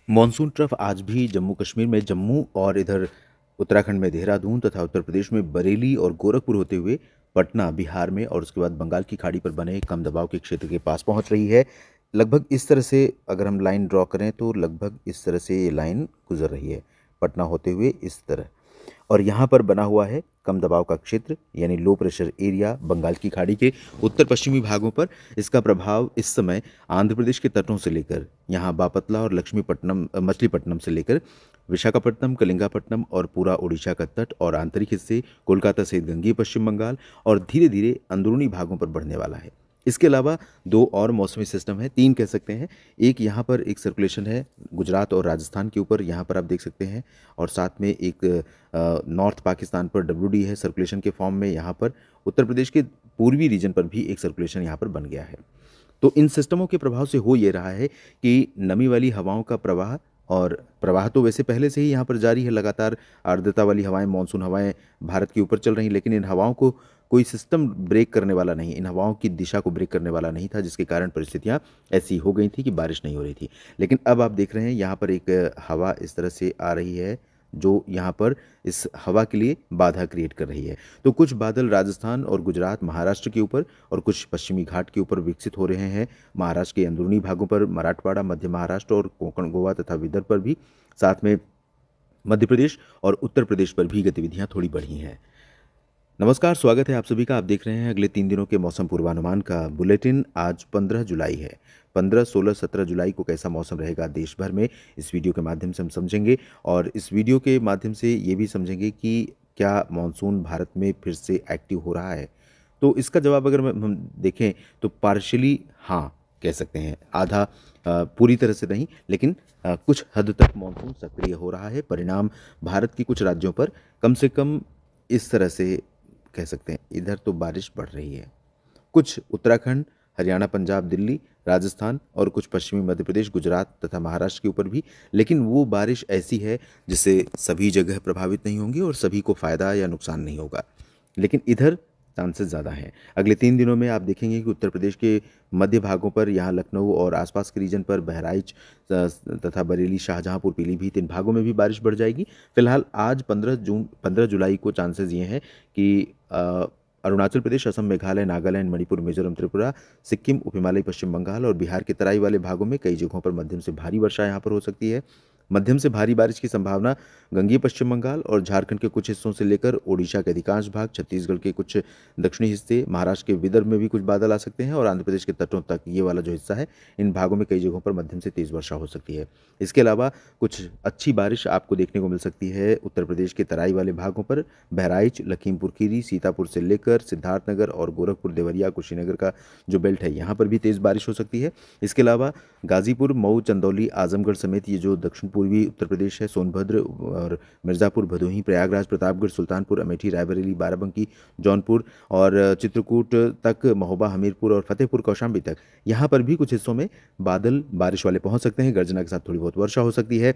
Monsoon trough आज भी जम्मू कश्मीर में जम्मू और इधर उत्तराखंड में देहरादून तथा उत्तर प्रदेश में बरेली और गोरखपुर होते हुए पटना बिहार में और उसके बाद बंगाल की खाड़ी पर बने कम दबाव के क्षेत्र के पास पहुंच रही है। लगभग इस तरह से अगर हम लाइन ड्रॉ करें तो लगभग इस तरह से ये लाइन गुजर रही है पटना होते हुए इस तरह। और यहाँ पर बना हुआ है कम दबाव का क्षेत्र यानी लो प्रेशर एरिया बंगाल की खाड़ी के उत्तर पश्चिमी भागों पर। इसका प्रभाव इस समय आंध्र प्रदेश के तटों से लेकर यहाँ बापतला और लक्ष्मीपट्टनम मछलीपट्टनम से लेकर विशाखापट्टनम कलिंगापट्टनम और पूरा उड़ीसा का तट और आंतरिक हिस्से कोलकाता सहित गंगीय पश्चिम बंगाल और धीरे धीरे अंदरूनी भागों पर बढ़ने वाला है। इसके अलावा दो और मौसमी सिस्टम है, तीन कह सकते हैं। एक यहाँ पर एक सर्कुलेशन है गुजरात और राजस्थान के ऊपर, यहाँ पर आप देख सकते हैं। और साथ में एक नॉर्थ पाकिस्तान पर डब्ल्यू है सर्कुलेशन के फॉर्म में। यहाँ पर उत्तर प्रदेश के पूर्वी रीजन पर भी एक सर्कुलेशन यहाँ पर बन गया है। तो इन सिस्टमों के प्रभाव से हो ये रहा है कि नमी वाली हवाओं का प्रवाह, और प्रवाह तो वैसे पहले से ही यहाँ पर जारी है, लगातार आर्द्रता वाली हवाएं मानसून हवाएं भारत के ऊपर चल रही, लेकिन इन हवाओं को कोई सिस्टम ब्रेक करने वाला नहीं, इन हवाओं की दिशा को ब्रेक करने वाला नहीं था, जिसके कारण परिस्थितियाँ ऐसी हो गई थी कि बारिश नहीं हो रही थी। लेकिन अब आप देख रहे हैं यहाँ पर एक हवा इस तरह से आ रही है जो यहाँ पर इस हवा के लिए बाधा क्रिएट कर रही है। तो कुछ बादल राजस्थान और गुजरात महाराष्ट्र के ऊपर और कुछ पश्चिमी घाट के ऊपर विकसित हो रहे हैं। महाराष्ट्र के अंदरूनी भागों पर मराठवाड़ा, मध्य महाराष्ट्र और कोंकण, गोवा तथा विदर्भ पर भी, साथ में मध्य प्रदेश और उत्तर प्रदेश पर भी गतिविधियां थोड़ी बढ़ी हैं। नमस्कार, स्वागत है आप सभी का। आप देख रहे हैं अगले 3 दिनों के मौसम पूर्वानुमान का बुलेटिन। आज 15 जुलाई है। 15, 16, 17 जुलाई को कैसा मौसम रहेगा देश भर में, इस वीडियो के माध्यम से हम समझेंगे। और इस वीडियो के माध्यम से ये भी समझेंगे कि क्या मानसून भारत में फिर से एक्टिव हो रहा है। तो इसका जवाब अगर हम देखें तो पार्शियली हाँ कह सकते हैं। आधा पूरी तरह से नहीं, लेकिन कुछ हद तक मानसून सक्रिय हो रहा है। परिणाम भारत की कुछ राज्यों पर कम से कम इस तरह से कह सकते हैं। इधर तो बारिश बढ़ रही है, कुछ उत्तराखंड, हरियाणा, पंजाब, दिल्ली, राजस्थान और कुछ पश्चिमी मध्य प्रदेश, गुजरात तथा महाराष्ट्र के ऊपर भी। लेकिन वो बारिश ऐसी है जिससे सभी जगह प्रभावित नहीं होंगी और सभी को फायदा या नुकसान नहीं होगा, लेकिन इधर चांसेस ज़्यादा हैं। अगले 3 दिनों में आप देखेंगे कि उत्तर प्रदेश के मध्य भागों पर, यहाँ लखनऊ और आसपास के रीजन पर, बहराइच तथा बरेली, शाहजहांपुर, पीलीभीत, इन भागों में भी बारिश बढ़ जाएगी। फिलहाल आज 15 जुलाई को चांसेस ये हैं कि अरुणाचल प्रदेश, असम, मेघालय, नागालैंड, मणिपुर, मिजोरम, त्रिपुरा, सिक्किम, उप हिमालय, पश्चिम बंगाल और बिहार के तराई वाले भागों में कई जगहों पर मध्यम से भारी वर्षा यहाँ पर हो सकती है। मध्यम से भारी बारिश की संभावना गंगीय पश्चिम बंगाल और झारखंड के कुछ हिस्सों से लेकर ओडिशा के अधिकांश भाग, छत्तीसगढ़ के कुछ दक्षिणी हिस्से, महाराष्ट्र के विदर्भ में भी कुछ बादल आ सकते हैं और आंध्र प्रदेश के तटों तक ये वाला जो हिस्सा है, इन भागों में कई जगहों पर मध्यम से तेज वर्षा हो सकती है। इसके अलावा कुछ अच्छी बारिश आपको देखने को मिल सकती है उत्तर प्रदेश के तराई वाले भागों पर। बहराइच, लखीमपुर खीरी, सीतापुर से लेकर सिद्धार्थनगर और गोरखपुर, देवरिया, कुशीनगर का जो बेल्ट है, यहाँ पर भी तेज़ बारिश हो सकती है। इसके अलावा गाजीपुर, मऊ, चंदौली, आजमगढ़ समेत ये जो दक्षिण पूर्वी उत्तर प्रदेश है, सोनभद्र और मिर्ज़ापुर, भदोही, प्रयागराज, प्रतापगढ़, सुल्तानपुर, अमेठी, रायबरेली, बाराबंकी, जौनपुर और चित्रकूट तक, महोबा, हमीरपुर और फतेहपुर कौशाम्बी तक, यहाँ पर भी कुछ हिस्सों में बादल बारिश वाले पहुंच सकते हैं। गर्जना के साथ थोड़ी बहुत वर्षा हो सकती है।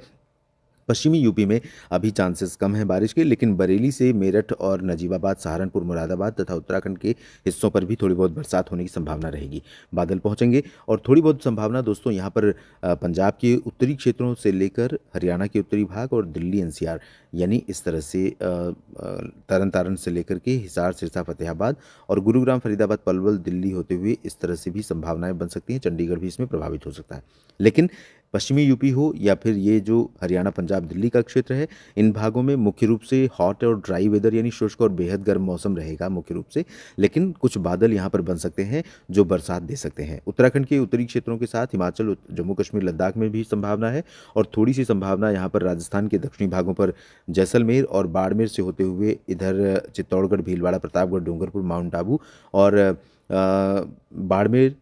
पश्चिमी यूपी में अभी चांसेस कम हैं बारिश के, लेकिन बरेली से मेरठ और नजीबाबाद, सहारनपुर, मुरादाबाद तथा उत्तराखंड के हिस्सों पर भी थोड़ी बहुत बरसात होने की संभावना रहेगी। बादल पहुंचेंगे और थोड़ी बहुत संभावना दोस्तों यहाँ पर पंजाब के उत्तरी क्षेत्रों से लेकर हरियाणा के उत्तरी भाग और दिल्ली एनसीआर, यानी इस तरह से तरन तारण से लेकर के हिसार, सिरसा, फतेहाबाद और गुरुग्राम, फरीदाबाद, पलवल, दिल्ली होते हुए इस तरह से भी संभावनाएं बन सकती हैं। चंडीगढ़ भी इसमें प्रभावित हो सकता है। लेकिन पश्चिमी यूपी हो या फिर ये जो हरियाणा, पंजाब, दिल्ली का क्षेत्र है, इन भागों में मुख्य रूप से हॉट और ड्राई वेदर यानी शुष्क और बेहद गर्म मौसम रहेगा मुख्य रूप से। लेकिन कुछ बादल यहाँ पर बन सकते हैं जो बरसात दे सकते हैं। उत्तराखंड के उत्तरी क्षेत्रों के साथ हिमाचल, जम्मू कश्मीर, लद्दाख में भी संभावना है और थोड़ी सी संभावना यहाँ पर राजस्थान के दक्षिणी भागों पर, जैसलमेर और बाड़मेर से होते हुए इधर चित्तौड़गढ़, भीलवाड़ा, प्रतापगढ़, डूंगरपुर, माउंट आबू और बाड़मेर,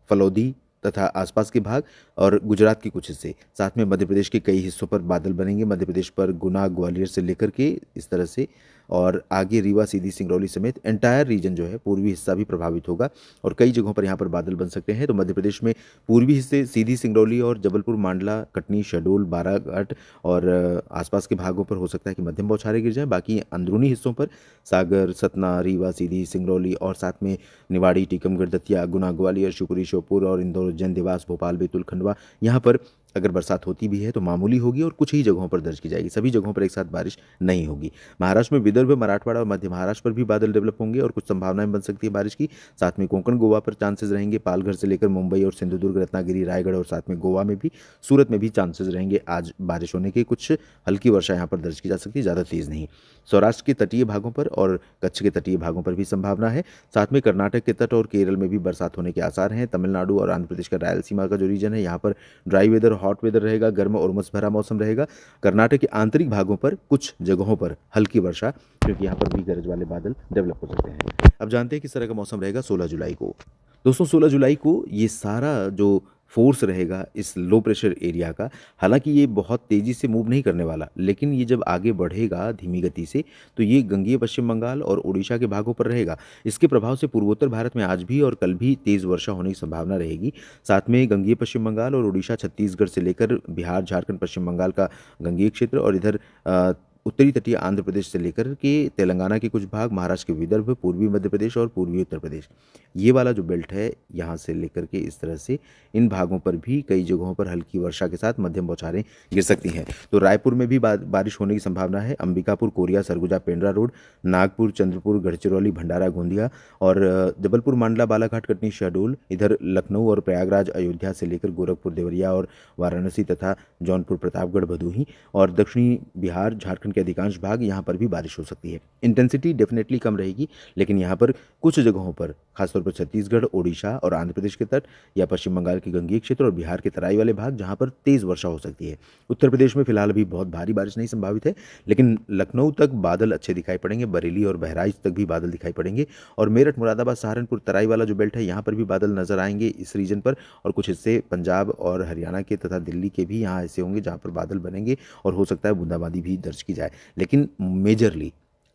फलौदी तथा आसपास के भाग और गुजरात के कुछ हिस्से, साथ में मध्य प्रदेश के कई हिस्सों पर बादल बनेंगे। मध्य प्रदेश पर गुना, ग्वालियर से लेकर के इस तरह से और आगे रीवा, सीधी, सिंगरौली समेत एंटायर रीजन जो है, पूर्वी हिस्सा भी प्रभावित होगा और कई जगहों पर यहाँ पर बादल बन सकते हैं। तो मध्य प्रदेश में पूर्वी हिस्से, सीधी, सिंगरौली और जबलपुर, मांडला, कटनी, शहडोल, बाराघाट और आसपास के भागों पर हो सकता है कि मध्यम बौछारें गिर जाएं। बाकी अंदरूनी हिस्सों पर सागर, सतना, रीवा, सीधी, सिंगरौली और साथ में निवाड़ी, टीकमगढ़, दतिया, गुना, ग्वालियर, शिवपुरी, श्योपुर और इंदौर, उज्जैन, देवास, भोपाल, बैतूल, खंडवा, यहाँ पर अगर बरसात होती भी है तो मामूली होगी और कुछ ही जगहों पर दर्ज की जाएगी, सभी जगहों पर एक साथ बारिश नहीं होगी। महाराष्ट्र में विदर्भ, मराठवाड़ा और मध्य महाराष्ट्र पर भी बादल डेवलप होंगे और कुछ संभावनाएं बन सकती है बारिश की। साथ में कोंकण, गोवा पर चांसेस रहेंगे। पालघर से लेकर मुंबई और सिंधुदुर्ग, रत्नागिरी, रायगढ़ और साथ में गोवा में भी, सूरत में भी चांसेस रहेंगे आज बारिश होने के। कुछ हल्की वर्षा यहाँ पर दर्ज की जा सकती है, ज़्यादा तेज़ नहीं। सौराष्ट्र के तटीय भागों पर और कच्छ के तटीय भागों पर भी संभावना है। साथ में कर्नाटक के तट और केरल में भी बरसात होने के आसार हैं। तमिलनाडु और आंध्र प्रदेश का रायलसीमा का जो रीजन है, यहाँ पर ड्राई वेदर, हॉट वेदर रहेगा, गर्म और उमस भरा मौसम रहेगा। कर्नाटक के आंतरिक भागों पर कुछ जगहों पर हल्की वर्षा, क्योंकि यहाँ पर भी गरज वाले बादल डेवलप हो सकते हैं। अब जानते हैं किस तरह का मौसम रहेगा 16 जुलाई को। दोस्तों 16 जुलाई को ये सारा जो फोर्स रहेगा इस लो प्रेशर एरिया का, हालांकि ये बहुत तेज़ी से मूव नहीं करने वाला, लेकिन ये जब आगे बढ़ेगा धीमी गति से तो ये गंगीय पश्चिम बंगाल और उड़ीसा के भागों पर रहेगा। इसके प्रभाव से पूर्वोत्तर भारत में आज भी और कल भी तेज़ वर्षा होने की संभावना रहेगी। साथ में गंगीय पश्चिम बंगाल और उड़ीसा, छत्तीसगढ़ से लेकर बिहार, झारखंड, पश्चिम बंगाल का गंगीय क्षेत्र और इधर उत्तरी तटीय आंध्र प्रदेश से लेकर के तेलंगाना के कुछ भाग, महाराष्ट्र के विदर्भ, पूर्वी मध्य प्रदेश और पूर्वी उत्तर प्रदेश, ये वाला जो बेल्ट है यहाँ से लेकर के इस तरह से इन भागों पर भी कई जगहों पर हल्की वर्षा के साथ मध्यम बौछारें गिर सकती हैं। तो रायपुर में भी बारिश होने की संभावना है। अंबिकापुर, कोरिया, सरगुजा, पेंड्रा रोड, नागपुर, चंद्रपुर, गढ़चिरौली, भंडारा, गोंदिया और जबलपुर, मंडला, बालाघाट, कटनी, शहडोल, इधर लखनऊ और प्रयागराज, अयोध्या से लेकर गोरखपुर, देवरिया और वाराणसी तथा जौनपुर, प्रतापगढ़, भदोही और दक्षिणी बिहार, झारखंड के अधिकांश भाग, यहाँ पर भी बारिश हो सकती है। इंटेंसिटी डेफिनेटली कम रहेगी, लेकिन यहाँ पर कुछ जगहों पर, खासतौर पर छत्तीसगढ़, ओडिशा और आंध्र प्रदेश के तट या पश्चिम बंगाल के गंगीय क्षेत्र और बिहार के तराई वाले भाग, जहाँ पर तेज वर्षा हो सकती है। उत्तर प्रदेश में फिलहाल अभी बहुत भारी बारिश नहीं संभावित है, लेकिन लखनऊ तक बादल अच्छे दिखाई पड़ेंगे, बरेली और बहराइच तक भी बादल दिखाई पड़ेंगे और मेरठ, मुरादाबाद, सहारनपुर, तराई वाला जो बेल्ट है यहाँ पर भी बादल नजर आएंगे इस रीजन पर। और कुछ हिस्से पंजाब और हरियाणा के तथा दिल्ली के भी यहाँ ऐसे होंगे जहाँ पर बादल बनेंगे और हो सकता है बूंदाबांदी भी दर्ज की जाए। लेकिन मेजरली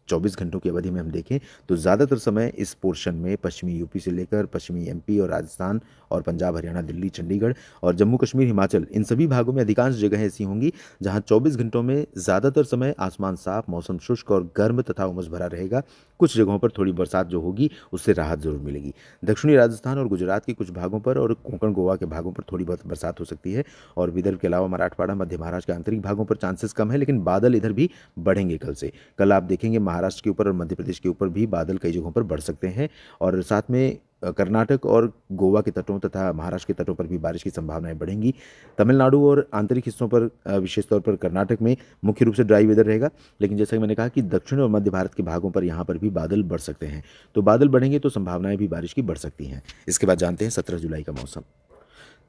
24 घंटों की अवधि में हम देखें तो ज़्यादातर समय इस पोर्शन में पश्चिमी यूपी से लेकर पश्चिमी एमपी और राजस्थान और पंजाब, हरियाणा, दिल्ली, चंडीगढ़ और जम्मू कश्मीर, हिमाचल, इन सभी भागों में अधिकांश जगहें ऐसी होंगी जहां 24 घंटों में ज़्यादातर समय आसमान साफ, मौसम शुष्क और गर्म तथा उमस भरा रहेगा। कुछ जगहों पर थोड़ी बरसात जो होगी उससे राहत जरूर मिलेगी। दक्षिणी राजस्थान और गुजरात के कुछ भागों पर और कोंकण, गोवा के भागों पर थोड़ी बहुत बरसात हो सकती है और विदर्भ के अलावा मराठवाड़ा, मध्य महाराष्ट्र के आंतरिक भागों पर चांसेस कम है, लेकिन बादल इधर भी बढ़ेंगे कल से। कल आप देखेंगे महाराष्ट्र के ऊपर और मध्य प्रदेश के ऊपर भी बादल कई जगहों पर बढ़ सकते हैं और साथ में कर्नाटक और गोवा के तटों तथा महाराष्ट्र के तटों पर भी बारिश की संभावनाएं बढ़ेंगी। तमिलनाडु और आंतरिक हिस्सों पर, विशेष तौर पर कर्नाटक में मुख्य रूप से ड्राई वेदर रहेगा, लेकिन जैसा कि मैंने कहा कि दक्षिण और मध्य भारत के भागों पर यहाँ पर भी बादल बढ़ सकते हैं। तो बादल बढ़ेंगे तो संभावनाएं भी बारिश की बढ़ सकती हैं। इसके बाद जानते हैं 17 जुलाई का मौसम।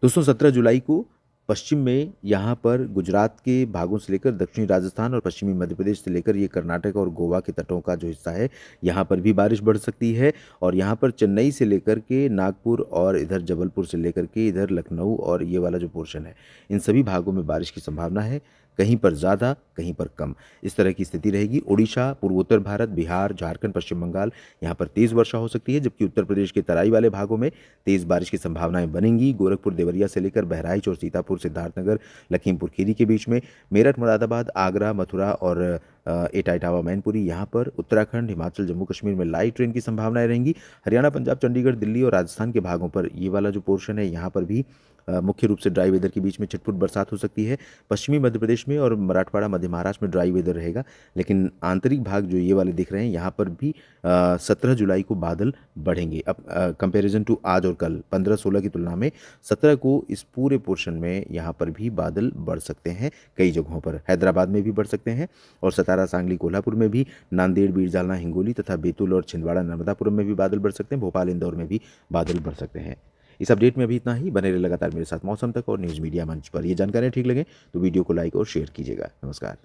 दोस्तों 17 जुलाई को पश्चिम में यहाँ पर गुजरात के भागों से लेकर दक्षिणी राजस्थान और पश्चिमी मध्य प्रदेश से लेकर ये कर्नाटक और गोवा के तटों का जो हिस्सा है यहाँ पर भी बारिश बढ़ सकती है और यहाँ पर चेन्नई से लेकर के नागपुर और इधर जबलपुर से लेकर के इधर लखनऊ और ये वाला जो पोर्शन है, इन सभी भागों में बारिश की संभावना है, कहीं पर ज़्यादा कहीं पर कम, इस तरह की स्थिति रहेगी। ओडिशा, पूर्वोत्तर भारत, बिहार, झारखंड, पश्चिम बंगाल, यहाँ पर तेज़ वर्षा हो सकती है, जबकि उत्तर प्रदेश के तराई वाले भागों में तेज़ बारिश की संभावनाएं बनेंगी। गोरखपुर, देवरिया से लेकर बहराइच और सीतापुर, सिद्धार्थनगर, लखीमपुर खीरी के बीच में, मेरठ, मुरादाबाद, आगरा, मथुरा और इटावा, मैनपुरी, यहाँ पर उत्तराखंड, हिमाचल, जम्मू कश्मीर में लाइट रेन की संभावनाएं रहेंगी। हरियाणा, पंजाब, चंडीगढ़, दिल्ली और राजस्थान के भागों पर ये वाला जो पोर्शन है यहाँ पर भी मुख्य रूप से ड्राई वेदर के बीच में छिटपुट बरसात हो सकती है। पश्चिमी मध्य प्रदेश में और मराठवाड़ा, मध्य महाराष्ट्र में ड्राई वेदर रहेगा, लेकिन आंतरिक भाग जो ये वाले दिख रहे हैं यहाँ पर भी 17 जुलाई को बादल बढ़ेंगे। अब कंपैरिजन टू आज और कल 15-16 की तुलना में 17 को इस पूरे पोर्शन में यहाँ पर भी बादल बढ़ सकते हैं, कई जगहों पर हैदराबाद में भी बढ़ सकते हैं और सतारा, सांगली, कोल्हापुर में भी, नांदेड़, बीर, जालना, हिंगोली तथा बैतूल और छिंदवाड़ा, नर्मदापुरम में भी बादल बढ़ सकते हैं, भोपाल, इंदौर में भी बादल बढ़ सकते हैं। इस अपडेट में अभी इतना ही। बने रहे लगातार मेरे साथ मौसम तक और न्यूज़ मीडिया मंच पर। ये जानकारियाँ ठीक लगे तो वीडियो को लाइक और शेयर कीजिएगा। नमस्कार।